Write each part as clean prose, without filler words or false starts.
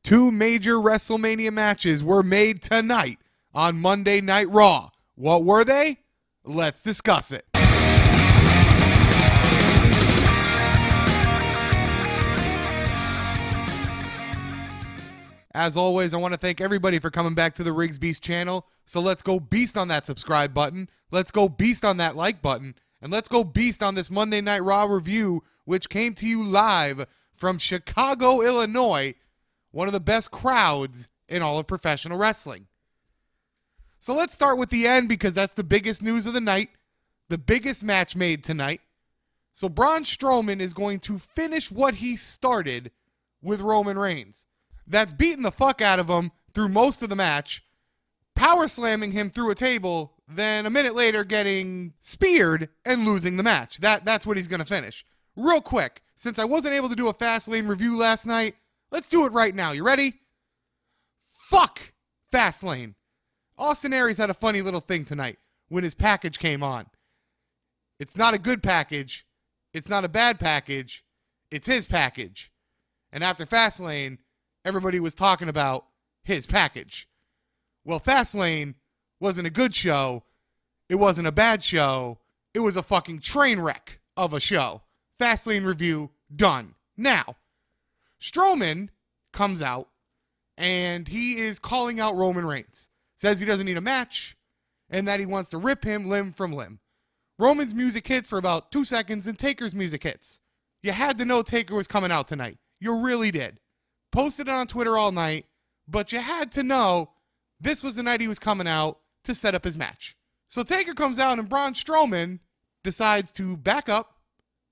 Two major WrestleMania matches were made tonight on Monday Night Raw. What were they? Let's discuss it. As always, I want to thank everybody for coming back to the RIGGSBEAST channel. So let's go beast on that subscribe button. Let's go beast on that like button. And let's go beast on this Monday Night Raw review, which came to you live from Chicago, Illinois, one of the best crowds in all of professional wrestling. So let's start with the end because that's the biggest news of the night, the biggest match made tonight. So Braun Strowman is going to finish what he started with Roman Reigns. That's beating the fuck out of him through most of the match, power slamming him through a table, then a minute later getting speared and losing the match. That's what he's going to finish. Real quick, since I wasn't able to do a Fastlane review last night, let's do it right now. You ready? Fuck Fastlane. Austin Aries had a funny little thing tonight when his package came on. It's not a good package. It's not a bad package. It's his package. And after Fastlane, everybody was talking about his package. Well, Fastlane wasn't a good show. It wasn't a bad show. It was a fucking train wreck of a show. Fastlane review done. Now, Strowman comes out and he is calling out Roman Reigns. Says he doesn't need a match and that he wants to rip him limb from limb. Roman's music hits for about 2 seconds and Taker's music hits. You had to know Taker was coming out tonight. You really did. Posted it on Twitter all night, but you had to know this was the night he was coming out to set up his match. So Taker comes out and Braun Strowman decides to back up,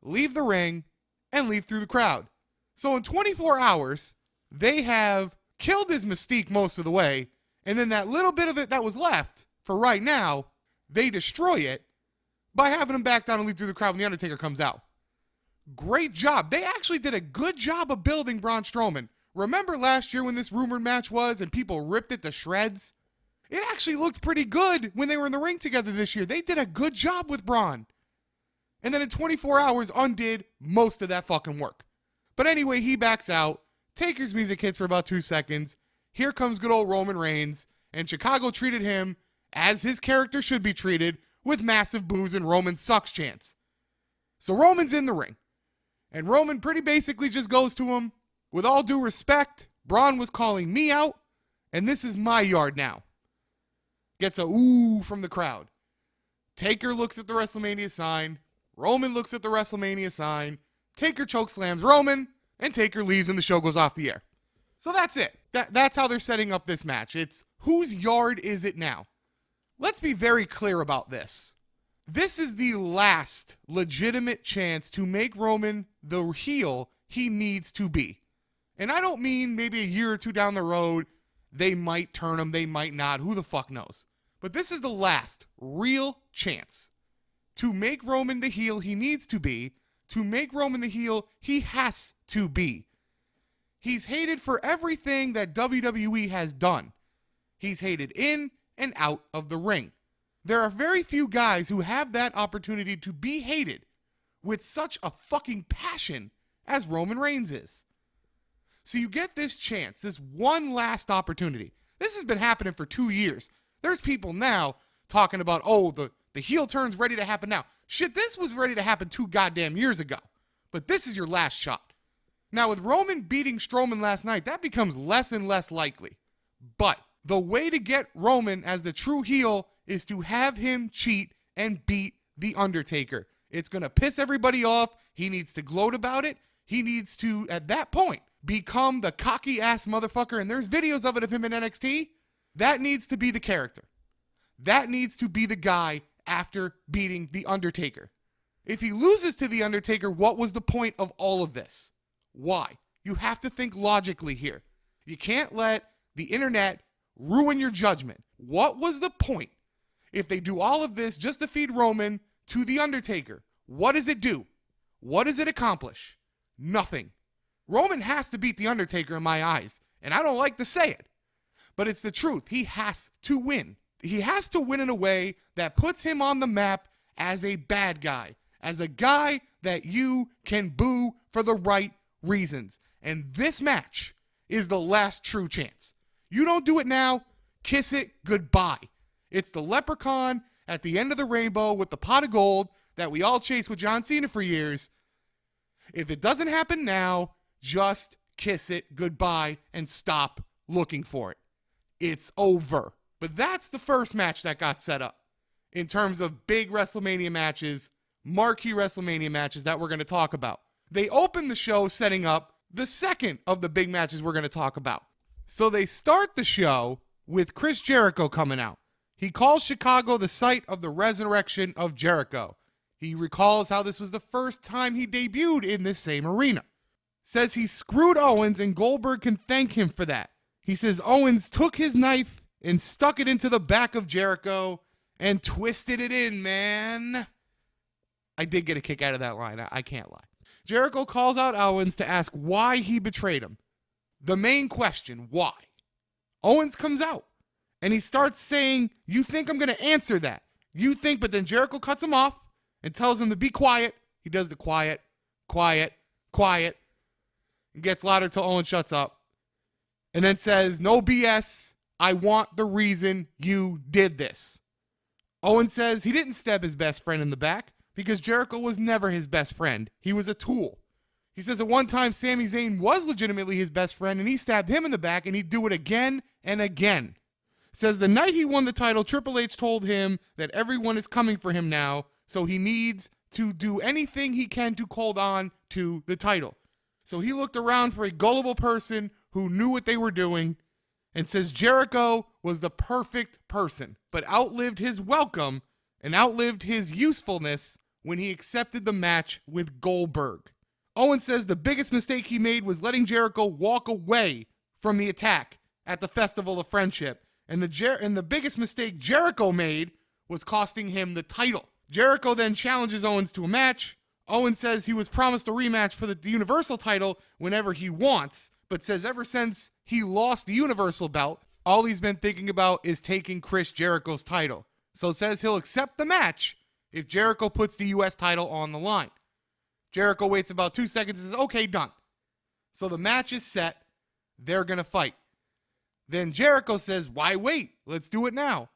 leave the ring, and leave through the crowd. So in 24 hours, they have killed his mystique most of the way, and then that little bit of it that was left for right now, they destroy it by having him back down and leave through the crowd when The Undertaker comes out. Great job. They actually did a good job of building Braun Strowman. Remember last year when this rumored match was and people ripped it to shreds? It actually looked pretty good when they were in the ring together this year. They did a good job with Braun. And then in 24 hours undid most of that fucking work. But anyway, he backs out. Taker's music hits for about 2 seconds. Here comes good old Roman Reigns. And Chicago treated him as his character should be treated, with massive boos and Roman sucks chants. So Roman's in the ring. And Roman pretty basically just goes to him. With all due respect, Braun was calling me out, and this is my yard now. Gets a ooh from the crowd. Taker looks at the WrestleMania sign. Roman looks at the WrestleMania sign. Taker chokeslams Roman, and Taker leaves and the show goes off the air. So that's it. That's how they're setting up this match. It's whose yard is it now? Let's be very clear about this. This is the last legitimate chance to make Roman the heel he needs to be. And I don't mean maybe a year or two down the road, they might turn him, they might not, who the fuck knows. But this is the last real chance to make Roman the heel he needs to be, to make Roman the heel he has to be. He's hated for everything that WWE has done. He's hated in and out of the ring. There are very few guys who have that opportunity to be hated with such a fucking passion as Roman Reigns is. So you get this chance, this one last opportunity. This has been happening for 2 years. There's people now talking about, oh, the heel turn's ready to happen now. Shit, this was ready to happen 2 goddamn years ago. But this is your last shot. Now, with Roman beating Strowman last night, that becomes less and less likely. But the way to get Roman as the true heel is to have him cheat and beat The Undertaker. It's going to piss everybody off. He needs to gloat about it. He needs to, at that point, become the cocky ass motherfucker, and there's videos of it of him in NXT. That needs to be the character. That needs to be the guy after beating The Undertaker. If he loses to The Undertaker, what was the point of all of this? Why? You have to think logically here. You can't let the internet ruin your judgment. What was the point if they do all of this just to feed Roman to The Undertaker? What does it do? What does it accomplish? Nothing. Roman has to beat The Undertaker in my eyes, and I don't like to say it, but it's the truth. He has to win. He has to win in a way that puts him on the map as a bad guy, as a guy that you can boo for the right reasons. And this match is the last true chance. You don't do it now, kiss it goodbye. It's the leprechaun at the end of the rainbow with the pot of gold that we all chased with John Cena for years. If it doesn't happen now, just kiss it goodbye and stop looking for it. It's over. But that's the first match that got set up in terms of big WrestleMania matches, marquee WrestleMania matches that we're going to talk about. They opened the show setting up the second of the big matches we're going to talk about. So they start the show with Chris Jericho coming out. He calls Chicago the site of the resurrection of Jericho. He recalls how this was the first time he debuted in this same arena. Says he screwed Owens and Goldberg can thank him for that. He says Owens took his knife and stuck it into the back of Jericho and twisted it in, man. I did get a kick out of that line. I can't lie. Jericho calls out Owens to ask why he betrayed him. The main question, why? Owens comes out and he starts saying, you think I'm going to answer that? You think, but then Jericho cuts him off and tells him to be quiet. He does the quiet, and gets louder till Owens shuts up. And then says, no BS, I want the reason you did this. Owens says he didn't stab his best friend in the back because Jericho was never his best friend. He was a tool. He says at one time Sami Zayn was legitimately his best friend and he stabbed him in the back and he'd do it again and again. Says the night he won the title, Triple H told him that everyone is coming for him now, so he needs to do anything he can to hold on to the title. So he looked around for a gullible person who knew what they were doing and says Jericho was the perfect person, but outlived his welcome and outlived his usefulness when he accepted the match with Goldberg. Owens says the biggest mistake he made was letting Jericho walk away from the attack at the Festival of Friendship. And the biggest mistake Jericho made was costing him the title. Jericho then challenges Owens to a match. Owens says he was promised a rematch for the Universal title whenever he wants, but says ever since he lost the Universal belt, all he's been thinking about is taking Chris Jericho's title. So says he'll accept the match if Jericho puts the US title on the line. Jericho waits about 2 seconds and says, okay, done. So the match is set. They're going to fight. Then Jericho says, why wait? Let's do it now.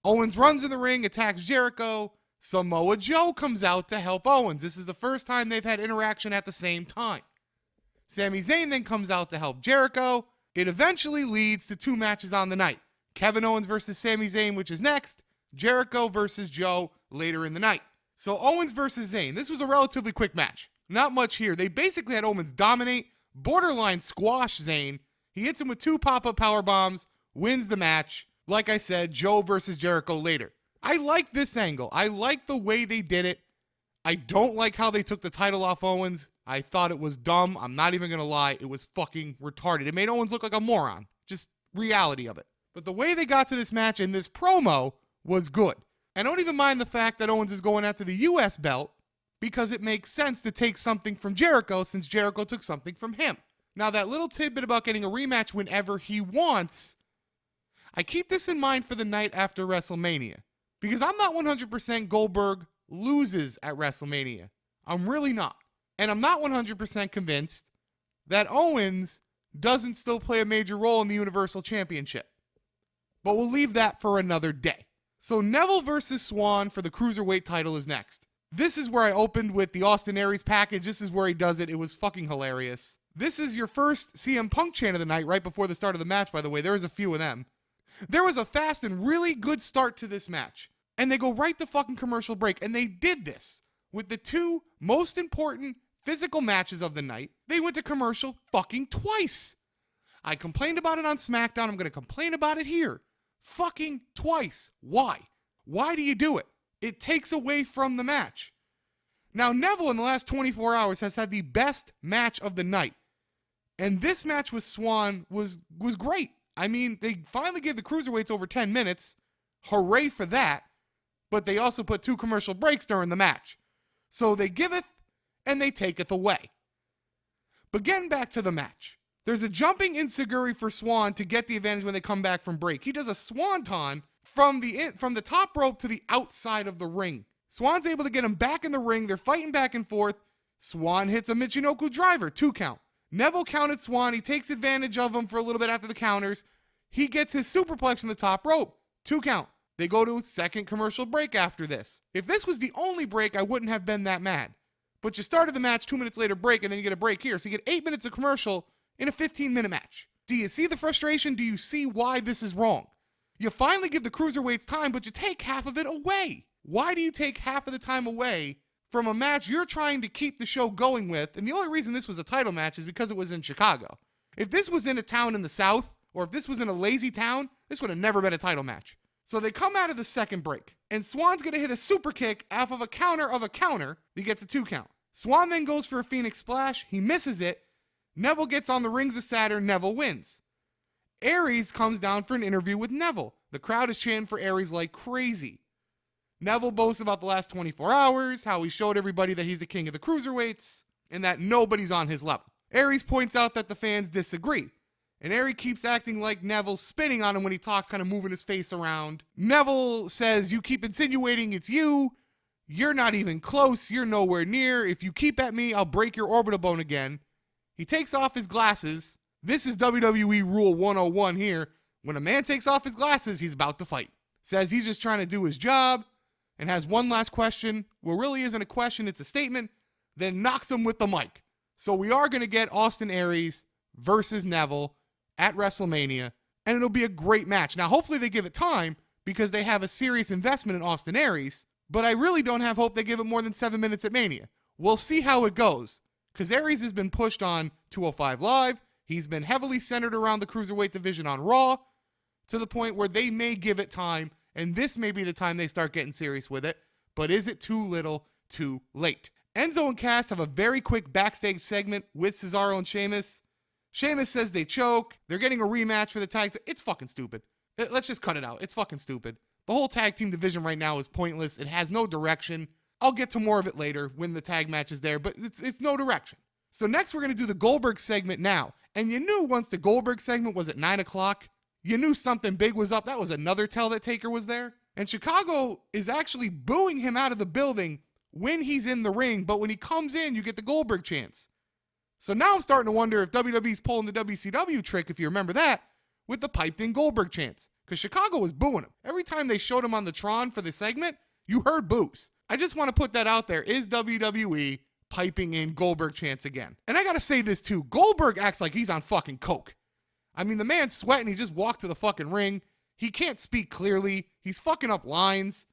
Owens runs in the ring, attacks Jericho. Samoa Joe comes out to help Owens. This is the first time they've had interaction at the same time. Sami Zayn then comes out to help Jericho. It eventually leads to 2 matches on the night. Kevin Owens versus Sami Zayn, which is next. Jericho versus Joe later in the night. So Owens versus Zayn. This was a relatively quick match. Not much here. They basically had Owens dominate, borderline squash Zayn. He hits him with 2 pop-up power bombs, wins the match. Like I said, Joe versus Jericho later. I like this angle. I like the way they did it. I don't like how they took the title off Owens. I thought it was dumb. I'm not even going to lie. It was fucking retarded. It made Owens look like a moron. Just reality of it. But the way they got to this match in this promo was good. I don't even mind the fact that Owens is going after the US belt because it makes sense to take something from Jericho since Jericho took something from him. Now, that little tidbit about getting a rematch whenever he wants, I keep this in mind for the night after WrestleMania because I'm not 100% Goldberg loses at WrestleMania. I'm really not. And I'm not 100% convinced that Owens doesn't still play a major role in the Universal Championship. But we'll leave that for another day. So Neville versus Swan for the Cruiserweight title is next. This is where I opened with the Austin Aries package. This is where he does it. It was fucking hilarious. This is your first CM Punk chant of the night right before the start of the match, by the way. There was a few of them. There was a fast and really good start to this match. And they go right to fucking commercial break. And they did this with the 2 most important physical matches of the night. They went to commercial fucking twice. I complained about it on SmackDown. I'm going to complain about it here. Fucking twice. Why? Why do you do it? It takes away from the match. Now, Neville in the last 24 hours has had the best match of the night. And this match with Swan was great. I mean, they finally gave the Cruiserweights over 10 minutes. Hooray for that. But they also put 2 commercial breaks during the match. So they giveth and they taketh away. But getting back to the match. There's a jumping enziguri for Swan to get the advantage when they come back from break. He does a swanton from the top rope to the outside of the ring. Swan's able to get him back in the ring. They're fighting back and forth. Swan hits a Michinoku driver, 2 count. Neville counted Swan. He takes advantage of him for a little bit after the counters. He gets his superplex from the top rope. 2 count. They go to a second commercial break after this. If this was the only break, I wouldn't have been that mad. But you started the match 2 minutes later break, and then you get a break here. So you get 8 minutes of commercial in a 15-minute match. Do you see the frustration? Do you see why this is wrong? You finally give the cruiserweights time, but you take half of it away. Why do you take half of the time away from a match you're trying to keep the show going with? And the only reason this was a title match is because it was in Chicago. If this was in a town in the South, or if this was in a lazy town, this would have never been a title match. So they come out of the second break, and Swan's going to hit a super kick off of a counter. He gets a 2 count. Swan then goes for a Phoenix Splash. He misses it. Neville gets on the rings of Saturn. Neville wins. Aries comes down for an interview with Neville. The crowd is chanting for Aries like crazy. Neville boasts about the last 24 hours, how he showed everybody that he's the king of the cruiserweights, and that nobody's on his level. Aries points out that the fans disagree. And Aries keeps acting like Neville's spinning on him when he talks, kind of moving his face around. Neville says, "You keep insinuating it's you. You're not even close. You're nowhere near. If you keep at me, I'll break your orbital bone again." He takes off his glasses. This is WWE Rule 101 here. When a man takes off his glasses, he's about to fight. Says he's just trying to do his job and has one last question. Well, really isn't a question, it's a statement. Then knocks him with the mic. So we are going to get Austin Aries versus Neville at WrestleMania, and it'll be a great match. Now, hopefully they give it time because they have a serious investment in Austin Aries, but I really don't have hope they give it more than 7 minutes at Mania. We'll see how it goes, because Aries has been pushed on 205 Live. He's been heavily centered around the Cruiserweight division on Raw, to the point where they may give it time, and this may be the time they start getting serious with it, but is it too little, too late? Enzo and Cass have a very quick backstage segment with Cesaro and Sheamus. Sheamus says they choke. They're getting a rematch for the tag. It's fucking stupid. Let's just cut it out. It's fucking stupid. The whole tag team division right now is pointless. It has no direction. I'll get to more of it later when the tag match is there, but it's no direction. So next we're going to do the Goldberg segment now. And you knew once the Goldberg segment was at 9 o'clock, you knew something big was up. That was another tell that Taker was there. And Chicago is actually booing him out of the building when he's in the ring, but when he comes in, you get the Goldberg chants. So now I'm starting to wonder if WWE's pulling the WCW trick, if you remember that, with the piped-in Goldberg chants. Because Chicago was booing him. Every time they showed him on the Tron for the segment, you heard boos. I just want to put that out there. Is WWE piping in Goldberg chants again? And I got to say this too. Goldberg acts like he's on fucking coke. I mean, the man's sweating. He just walked to the fucking ring. He can't speak clearly. He's fucking up lines.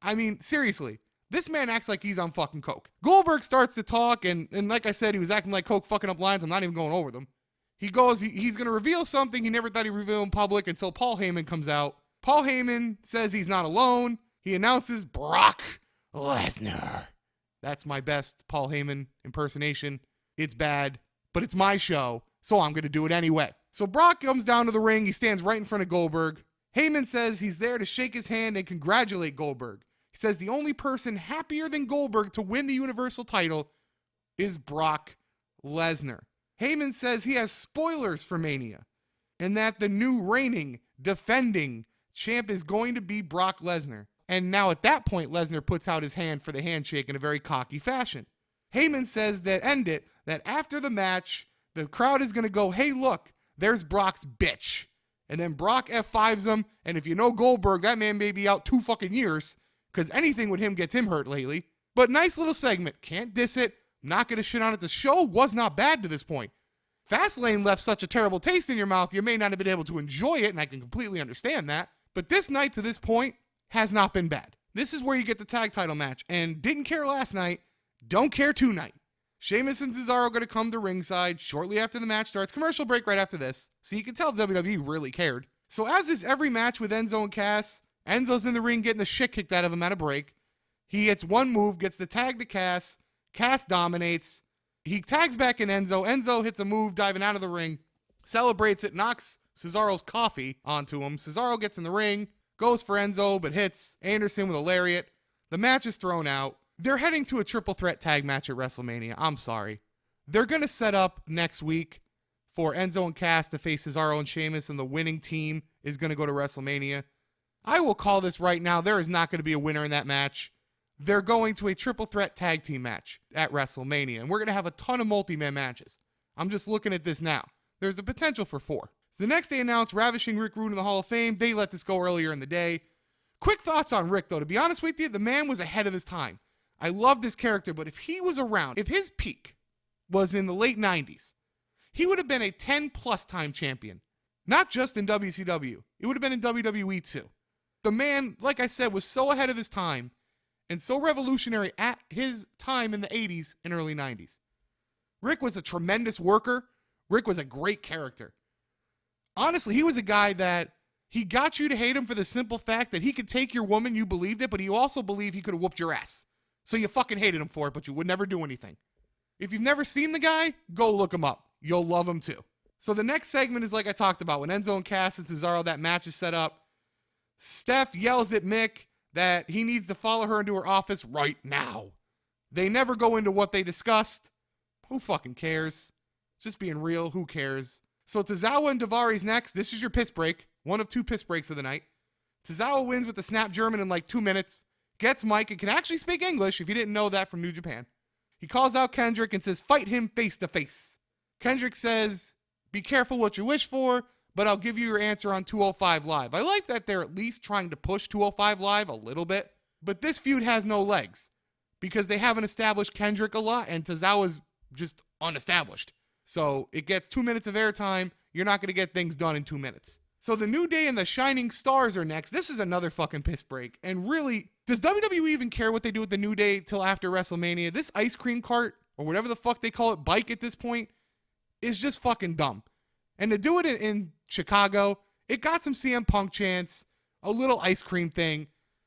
I mean, seriously. This man acts like he's on fucking coke. Goldberg starts to talk, and like I said, he was acting like coke, fucking up lines. I'm not even going over them. He goes, he's going to reveal something he never thought he'd reveal in public until Paul Heyman comes out. Paul Heyman says he's not alone. He announces Brock Lesnar. That's my best Paul Heyman impersonation. It's bad, but it's my show, so I'm going to do it anyway. So Brock comes down to the ring. He stands right in front of Goldberg. Heyman says he's there to shake his hand and congratulate Goldberg. He says the only person happier than Goldberg to win the Universal title is Brock Lesnar. Heyman says he has spoilers for Mania and that the new reigning, defending champ is going to be Brock Lesnar. And now at that point, Lesnar puts out his hand for the handshake in a very cocky fashion. Heyman says that after the match, the crowd is going to go, hey, look, there's Brock's bitch. And then Brock F5s him. And if you know Goldberg, that man may be out 2 fucking years because anything with him gets him hurt lately. But nice little segment. Can't diss it. Not going to shit on it. The show was not bad to this point. Fastlane left such a terrible taste in your mouth, you may not have been able to enjoy it, and I can completely understand that. But this night to this point has not been bad. This is where you get the tag title match. And didn't care last night. Don't care tonight. Sheamus and Cesaro are going to come to ringside shortly after the match starts. Commercial break right after this. So you can tell WWE really cared. So as is every match with Enzo and Cass, Enzo's in the ring getting the shit kicked out of him at a break. He hits one move, gets the tag to Cass. Cass dominates. He tags back in Enzo. Enzo hits a move diving out of the ring. Celebrates it, knocks Cesaro's coffee onto him. Cesaro gets in the ring, goes for Enzo, but hits Anderson with a lariat. The match is thrown out. They're heading to a triple threat tag match at WrestleMania. I'm sorry. They're going to set up next week for Enzo and Cass to face Cesaro and Sheamus, and the winning team is going to go to WrestleMania. I will call this right now. There is not going to be a winner in that match. They're going to a triple threat tag team match at WrestleMania, and we're going to have a ton of multi-man matches. I'm just looking at this now. There's a potential for 4. So the next they announced ravishing Rick Rude in the Hall of Fame. They let this go earlier in the day. Quick thoughts on Rick, though. To be honest with you, the man was ahead of his time. I love this character, but if he was around, if his peak was in the late 90s, he would have been a 10-plus time champion. Not just in WCW. It would have been in WWE too. The man, like I said, was so ahead of his time and so revolutionary at his time in the 80s and early 90s. Rick was a tremendous worker. Rick was a great character. Honestly, he was a guy that he got you to hate him for the simple fact that he could take your woman, you believed it, but you also believed he could have whooped your ass. So you fucking hated him for it, but you would never do anything. If you've never seen the guy, go look him up. You'll love him too. So the next segment is like I talked about. When Enzo and Cass and Cesaro, that match is set up. Steph yells at Mick that he needs to follow her into her office right now. They never go into what they discussed. Who fucking cares? Just being real, who cares? So Tozawa and Daivari next. This is your piss break. One of 2 piss breaks of the night. Tozawa wins with the snap German in like 2 minutes. Gets Mike and can actually speak English if you didn't know that from New Japan. He calls out Kendrick and says, fight him face to face. Kendrick says, be careful what you wish for, but I'll give you your answer on 205 Live. I like that they're at least trying to push 205 Live a little bit, but this feud has no legs because they haven't established Kendrick a lot and Tozawa's just unestablished. So it gets 2 minutes of airtime. You're not going to get things done in 2 minutes. So the New Day and the Shining Stars are next. This is another fucking piss break. And really, does WWE even care what they do with the New Day till after WrestleMania? This ice cream cart, or whatever the fuck they call it, bike at this point, is just fucking dumb. And to do it in Chicago, it got some CM Punk chants, a little ice cream thing,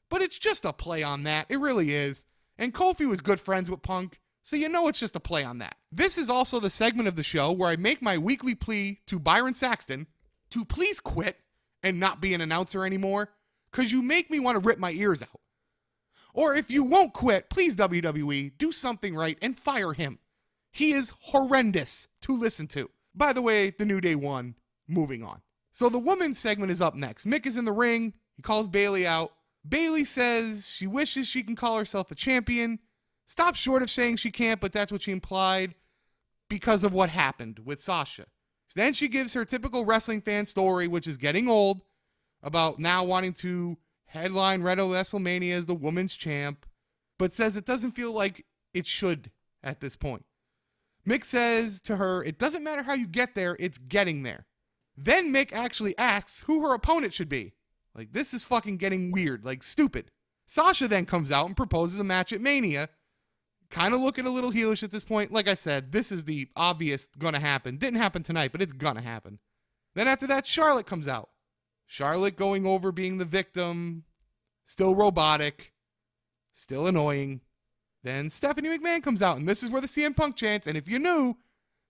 but it's just a play on that. It really is. And Kofi was good friends with Punk, so you know it's just a play on that. This is also the segment of the show where I make my weekly plea to Byron Saxton to please quit and not be an announcer anymore, because you make me want to rip my ears out. Or if you won't quit, please WWE, do something right and fire him. He is horrendous to listen to. By the way, the New Day won. Moving on. So the women's segment is up next. Mick is in the ring. He calls Bayley out. Bayley says she wishes she can call herself a champion. Stops short of saying she can't, but that's what she implied because of what happened with Sasha. Then she gives her typical wrestling fan story, which is getting old, about now wanting to headline WrestleMania as the women's champ, but says it doesn't feel like it should at this point. Mick says to her, it doesn't matter how you get there, it's getting there. Then Mick actually asks who her opponent should be. Like, this is fucking getting weird, like stupid. Sasha then comes out and proposes a match at Mania. Kind of looking a little heelish at this point. Like I said, this is the obvious gonna happen. Didn't happen tonight, but it's gonna happen. Then after that, Charlotte comes out. Charlotte going over being the victim. Still robotic. Still annoying. Then Stephanie McMahon comes out, and this is where the CM Punk chants, and if you knew,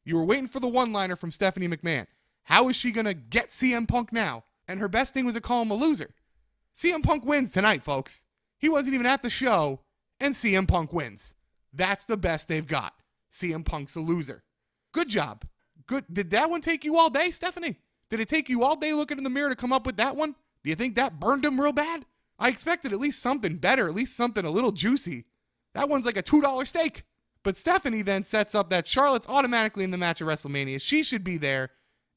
you were waiting for the one-liner from Stephanie McMahon. How is she gonna get CM Punk now? And her best thing was to call him a loser. CM Punk wins tonight, folks. He wasn't even at the show, and CM Punk wins. That's the best they've got. CM Punk's a loser. Good job. Good. Did that one take you all day, Stephanie? Did it take you all day looking in the mirror to come up with that one? Do you think that burned him real bad? I expected at least something better, at least something a little juicy. That one's like a $2 steak. But Stephanie then sets up that Charlotte's automatically in the match at WrestleMania. She should be there.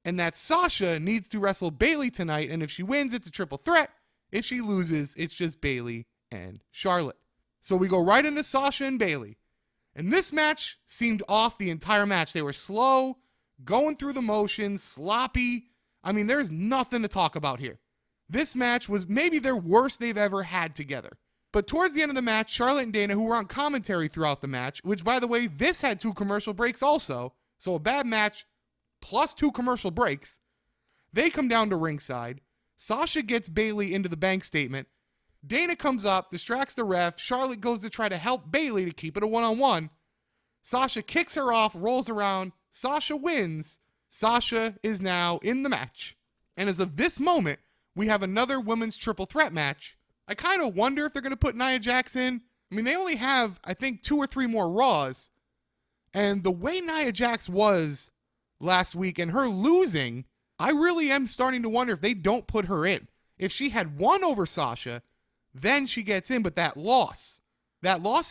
And that Sasha needs to wrestle Bayley tonight. And if she wins, it's a triple threat. If she loses, it's just Bayley and Charlotte. So we go right into Sasha and Bayley. And this match seemed off the entire match. They were slow, going through the motions, sloppy. I mean, there's nothing to talk about here. This match was maybe their worst they've ever had together. But towards the end of the match, Charlotte and Dana, who were on commentary throughout the match, which, by the way, this had 2 commercial breaks also, so a bad match plus 2 commercial breaks, they come down to ringside. Sasha gets Bayley into the bank statement. Dana comes up, distracts the ref. Charlotte goes to try to help Bayley to keep it a one-on-one. Sasha kicks her off, rolls around. Sasha wins. Sasha is now in the match. And as of this moment, we have another women's triple threat match. I kind of wonder if they're going to put Nia Jax in. I mean, they only have, I think, 2 or 3 more Raws. And the way Nia Jax was last week and her losing, I really am starting to wonder if they don't put her in. If she had won over Sasha, then she gets in. But that loss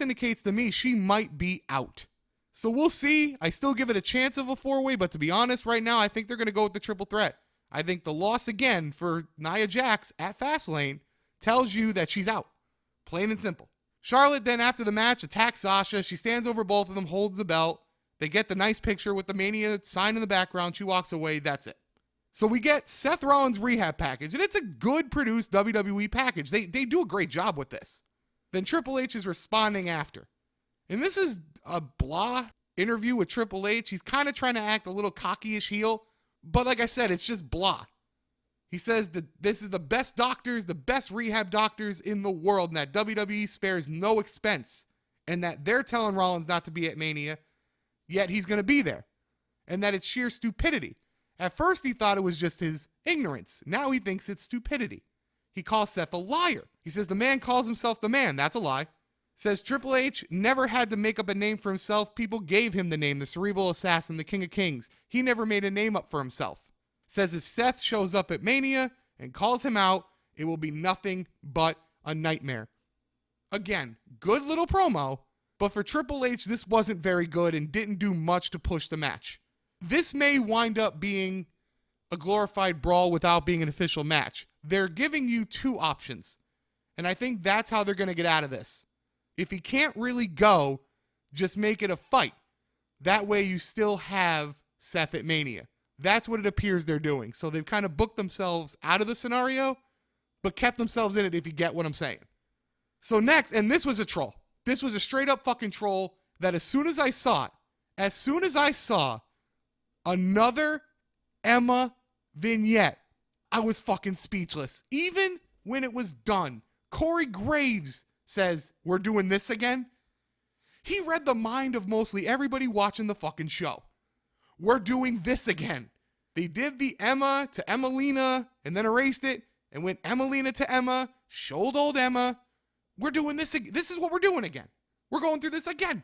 indicates to me she might be out. So we'll see. I still give it a chance of a 4-way, but to be honest, right now, I think they're going to go with the triple threat. I think the loss again for Nia Jax at Fastlane tells you that she's out. Plain and simple. Charlotte then, after the match, attacks Sasha. She stands over both of them, holds the belt. They get the nice picture with the Mania sign in the background. She walks away. That's it. So we get Seth Rollins' rehab package, and it's a good produced WWE package. They do a great job with this. Then Triple H is responding after. And this is a blah interview with Triple H. He's kind of trying to act a little cocky-ish heel, but like I said, it's just blah. He says that this is the best doctors, the best rehab doctors in the world, and that WWE spares no expense, and that they're telling Rollins not to be at Mania, yet he's going to be there, and that it's sheer stupidity. At first, he thought it was just his ignorance. Now he thinks it's stupidity. He calls Seth a liar. He says the man calls himself the man. That's a lie. Says Triple H never had to make up a name for himself. People gave him the name, the Cerebral Assassin, the King of Kings. He never made a name up for himself. Says if Seth shows up at Mania and calls him out, it will be nothing but a nightmare. Again, good little promo, but for Triple H, this wasn't very good and didn't do much to push the match. This may wind up being a glorified brawl without being an official match. They're giving you two options, and I think that's how they're going to get out of this. If he can't really go, just make it a fight. That way you still have Seth at Mania. That's what it appears they're doing. So they've kind of booked themselves out of the scenario, but kept themselves in it, if you get what I'm saying. So next, and this was a troll. This was a straight up fucking troll that as soon as I saw another Emma vignette, I was fucking speechless. Even when it was done, Corey Graves says, "We're doing this again." He read the mind of mostly everybody watching the fucking show. We're doing this again. They did the Emma to Emmalina and then erased it and went Emmalina to Emma, showed old Emma. We're doing this again. This is what we're doing again. We're going through this again.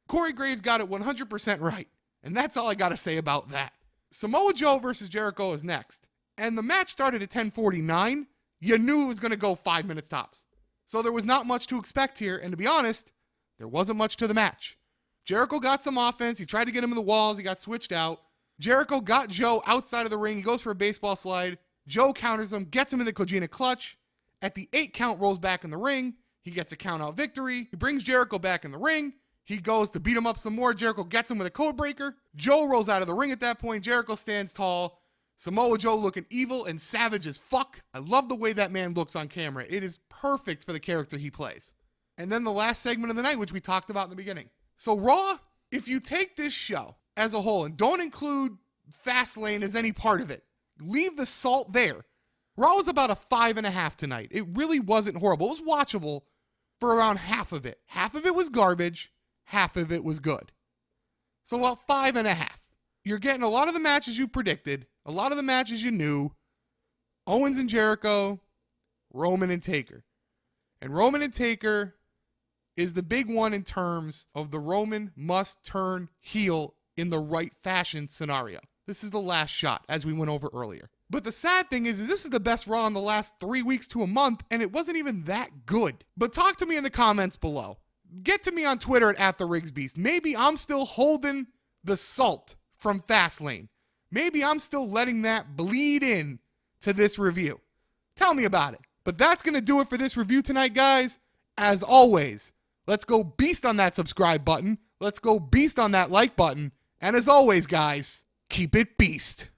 Corey Graves got it 100% right. And that's all I got to say about that. Samoa Joe versus Jericho is next. And the match started at 10:49. You knew it was going to go 5 minutes tops. So there was not much to expect here. And to be honest, there wasn't much to the match. Jericho got some offense. He tried to get him in the walls. He got switched out. Jericho got Joe outside of the ring. He goes for a baseball slide. Joe counters him, gets him in the Kojina clutch. At the 8 count, rolls back in the ring. He gets a count out victory. He brings Jericho back in the ring. He goes to beat him up some more. Jericho gets him with a code breaker. Joe rolls out of the ring at that point. Jericho stands tall. Samoa Joe looking evil and savage as fuck. I love the way that man looks on camera. It is perfect for the character he plays. And then the last segment of the night, which we talked about in the beginning. So Raw, if you take this show as a whole and don't include Fastlane as any part of it, leave the salt there. Raw was about a 5.5 tonight. It really wasn't horrible. It was watchable for around half of it. Half of it was garbage. Half of it was good. So about 5.5. You're getting a lot of the matches you predicted. A lot of the matches you knew. Owens and Jericho. Roman and Taker. And Roman and Taker is the big one in terms of the Roman must turn heel in the right fashion scenario. This is the last shot, as we went over earlier. But the sad thing is this is the best Raw in the last 3 weeks to a month, and it wasn't even that good. But talk to me in the comments below. Get to me on Twitter at @RIGGSBEAST. Maybe I'm still holding the salt from Fastlane. Maybe I'm still letting that bleed in to this review. Tell me about it. But that's going to do it for this review tonight, guys. As always, let's go beast on that subscribe button. Let's go beast on that like button. And as always, guys, keep it beast.